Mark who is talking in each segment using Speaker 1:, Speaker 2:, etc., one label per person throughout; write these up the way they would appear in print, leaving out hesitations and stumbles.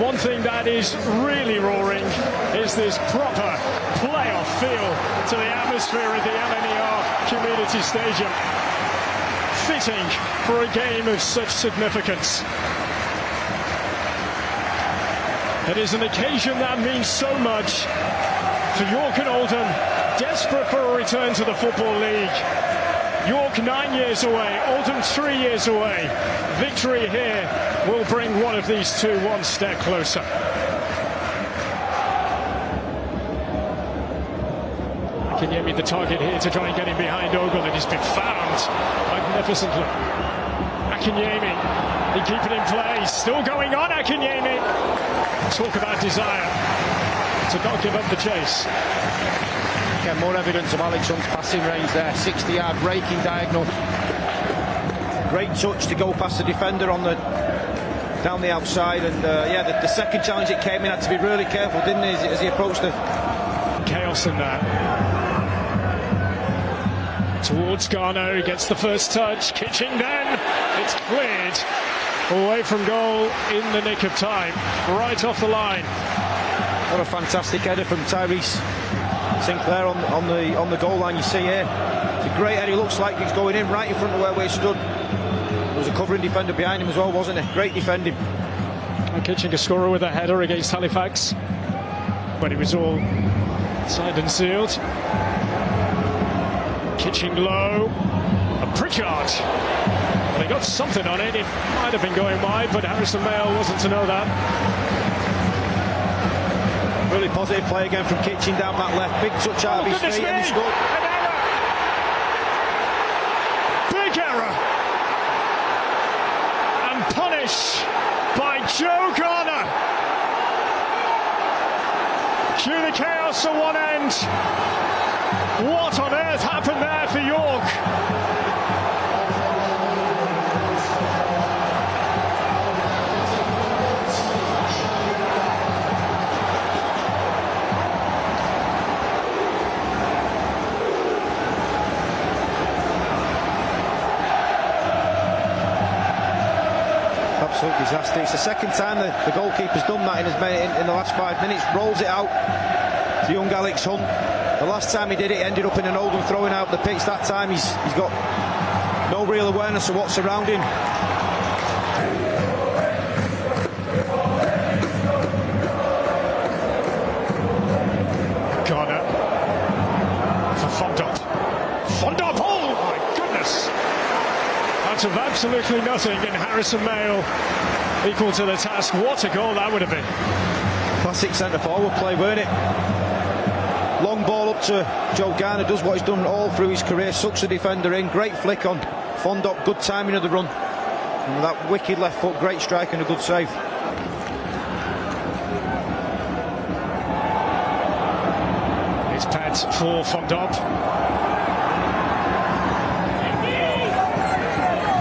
Speaker 1: One thing that is really roaring is this proper playoff feel to the atmosphere at the LNER Community Stadium. Fitting for a game of such significance. It is an occasion that means so much for York and Oldham, desperate for a return to the Football League. York 9 years away, Oldham 3 years away. Victory here will bring one of these two one step closer. Akinyemi the target here to try and get him behind Ogle, and he's been found magnificently. Akinyemi, he keep it in play, still going on Akinyemi. Talk about desire to not give up the chase.
Speaker 2: Again, more evidence of Alex Hunt's passing range there. 60-yard breaking diagonal. Great touch to go past the defender on the down the outside, and the second challenge it came in had to be really careful, didn't he, as he approached the
Speaker 1: chaos in there. Towards Garno, he gets the first touch. Kitching then, it's cleared away from goal in the nick of time, right off the line.
Speaker 2: What a fantastic header from Tyrese Sinclair on the goal line. You see here, it's a great header. He looks like he's going in right in front of where we stood. There was a covering defender behind him as well, wasn't there? Great defending.
Speaker 1: Kitching a scorer with a header against Halifax when he was all signed and sealed. Kitching low, and Pritchard. They got something on it. It might have been going wide, but Harrison Mayle wasn't to know that.
Speaker 2: Really positive play again from Kitching down that left. Big touch out of his feet, and he scored.
Speaker 1: An error. Big error. And punished by Joe Garner. Cue the chaos at one end. What on earth happened there for York?
Speaker 2: Absolute disaster. It's the second time the goalkeeper's done that in the last 5 minutes. Rolls it out to young Alex Hunt. The last time he did it, he ended up in an Oldham throwing out the pitch. That time he's got no real awareness of what's around him.
Speaker 1: Garner for Fondop. Fondop, oh my goodness! Out of absolutely nothing, and Harrison Mayle equal to the task. What a goal that would have been.
Speaker 2: Classic centre-forward play, weren't it? Long ball up to Joe Garner, does what he's done all through his career, sucks the defender in, great flick on Fondop, good timing of the run. And with that wicked left foot, great strike and a good save.
Speaker 1: It's Pat for Fondop.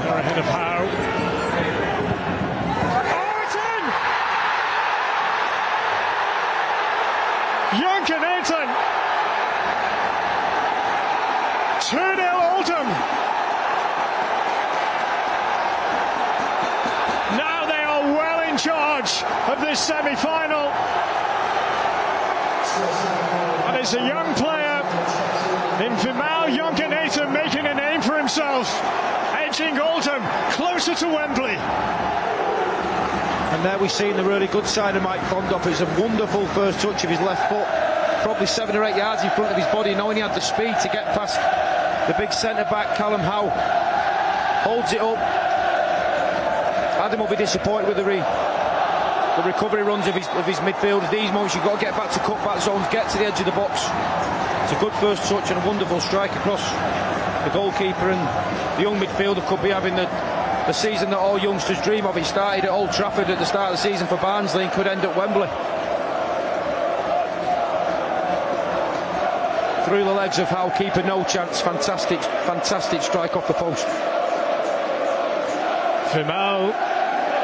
Speaker 1: They're ahead of Howe. Oh, it's in! Young and Aiton! 2-0 Oldham. Now they are well in charge of this semi-final. And it's a young player in Vanarama Aiton making a name for himself, edging Oldham closer to Wembley.
Speaker 2: And there we've seen the really good side of Mike Fondop. It's a wonderful first touch of his left foot, probably 7 or 8 yards in front of his body, knowing he had the speed to get past the big centre-back, Callum Howe. Holds it up. Adam will be disappointed with the recovery runs of his midfielders. These moments you've got to get back to cut-back zones, get to the edge of the box. It's a good first touch and a wonderful strike across the goalkeeper, and the young midfielder could be having the season that all youngsters dream of. He started at Old Trafford at the start of the season for Barnsley and could end at Wembley. Through the legs of Howe, keeper no chance. Fantastic strike off the post.
Speaker 1: Vimal,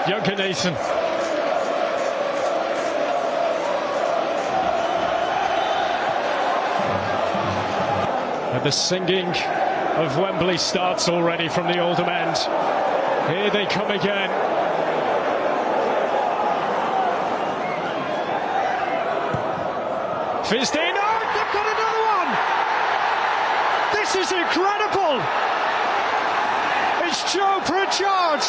Speaker 1: Young and Aiton. And the singing of Wembley starts already from the Oldham end. Here they come again. Fizzed in. Oh, they've got another one! This is incredible! It's Joe Pritchard!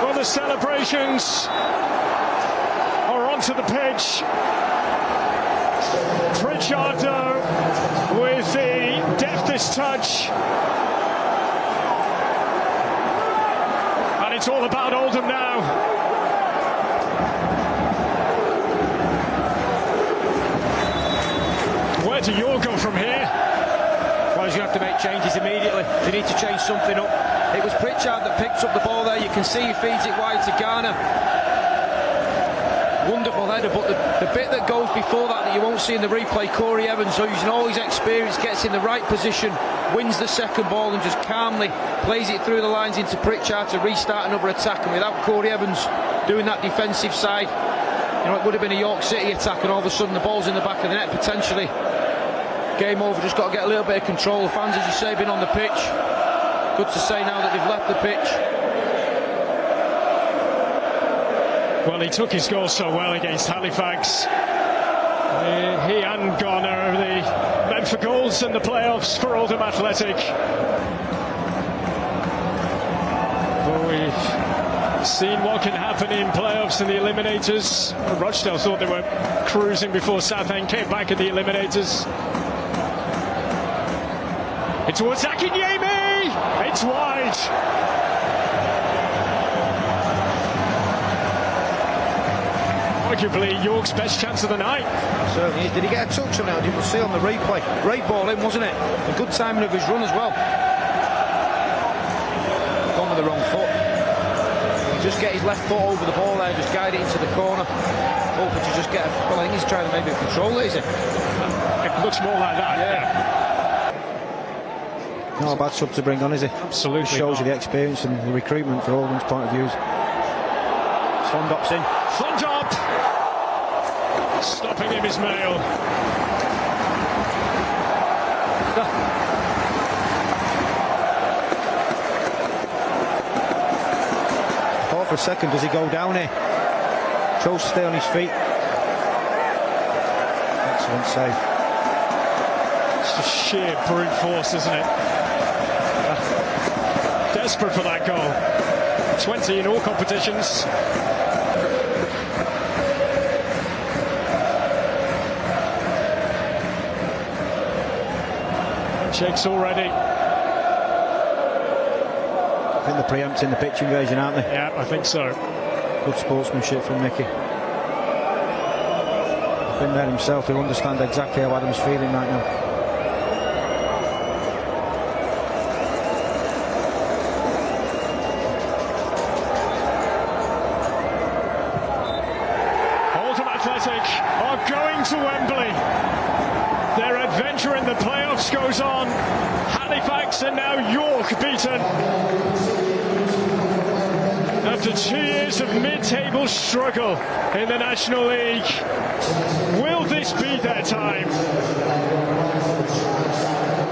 Speaker 1: Well, the celebrations are onto the pitch. Pritchard with the deftest touch. And it's all about Oldham now. Where do York go from here?
Speaker 2: Well, you have to make changes immediately. You need to change something up. It was Pritchard that picked up the ball there. You can see he feeds it wide to Garner. Wonderful header, but the bit that goes before that you won't see in the replay, Corey Evans, who using all his experience, gets in the right position, wins the second ball and just calmly plays it through the lines into Pritchard to restart another attack. And without Corey Evans doing that defensive side, it would have been a York City attack, and all of a sudden the ball's in the back of the net, potentially game over. Just got to get a little bit of control. The fans, as you say, been on the pitch. Good to say now that they've left the pitch.
Speaker 1: Well, he took his goal so well against Halifax. He and Garner are the men for goals in the playoffs for Oldham Athletic. But we've seen what can happen in playoffs and the eliminators. Rochdale thought they were cruising before Southend came back at the eliminators. It's towards Akinyemi! It's wide! Arguably York's best chance of the night.
Speaker 2: Certainly is. Did he get a touch on it? You could see on the replay. Great ball in, wasn't it? A good timing of his run as well. Gone with the wrong foot. Just get his left foot over the ball there, just guide it into the corner. Hoping to just get well, I think he's trying to maybe control it, is it?
Speaker 1: It looks more like that.
Speaker 2: Yeah. Not a bad sub to bring on, is it?
Speaker 1: Absolutely.
Speaker 2: It shows you the experience and the recruitment for Oldham's point of view. Fondop's in.
Speaker 1: Fondop! Stopping him is Mail.
Speaker 2: Thought for a second, does he go down here? Chose to stay on his feet. Excellent save.
Speaker 1: It's just sheer brute force, isn't it? Desperate for that goal. 20 in all competitions. Shakes already.
Speaker 2: I think they're preempting the pitch invasion, aren't they?
Speaker 1: Yeah, I think so.
Speaker 2: Good sportsmanship from Mickey. He's been there himself. He'll understand exactly how Adam's feeling right now.
Speaker 1: Oldham Athletic are going to Wembley. Their adventure in the playoffs goes on. Halifax and now York beaten. After 2 years of mid-table struggle in the National League, will this be their time?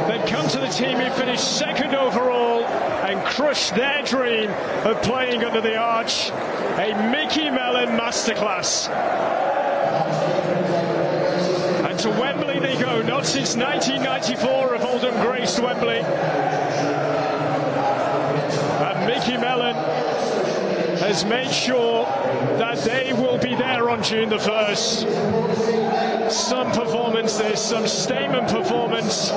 Speaker 1: They'd come to the team who finished second overall and crushed their dream of playing under the arch. A Mickey Mellon masterclass. And to Wembley they go, not since 1994 have Oldham graced Wembley. And Mickey Mellon has made sure that they will be there on June the 1st. Some performance this, some statement performance.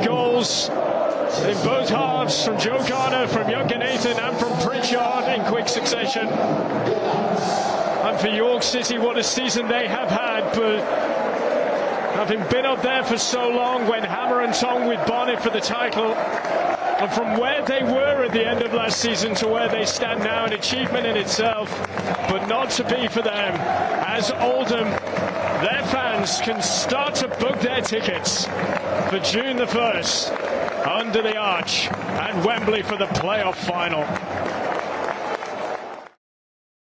Speaker 1: Goals in both halves from Joe Garner, from Younger Nathan and from Pritchard in quick succession. And for York City, what a season they have had, but having been up there for so long, went hammer and tong with Barnet for the title. And from where they were at the end of last season to where they stand now, an achievement in itself, but not to be for them, as Oldham, their fans, can start to book their tickets for June the 1st under the arch and Wembley for the playoff final.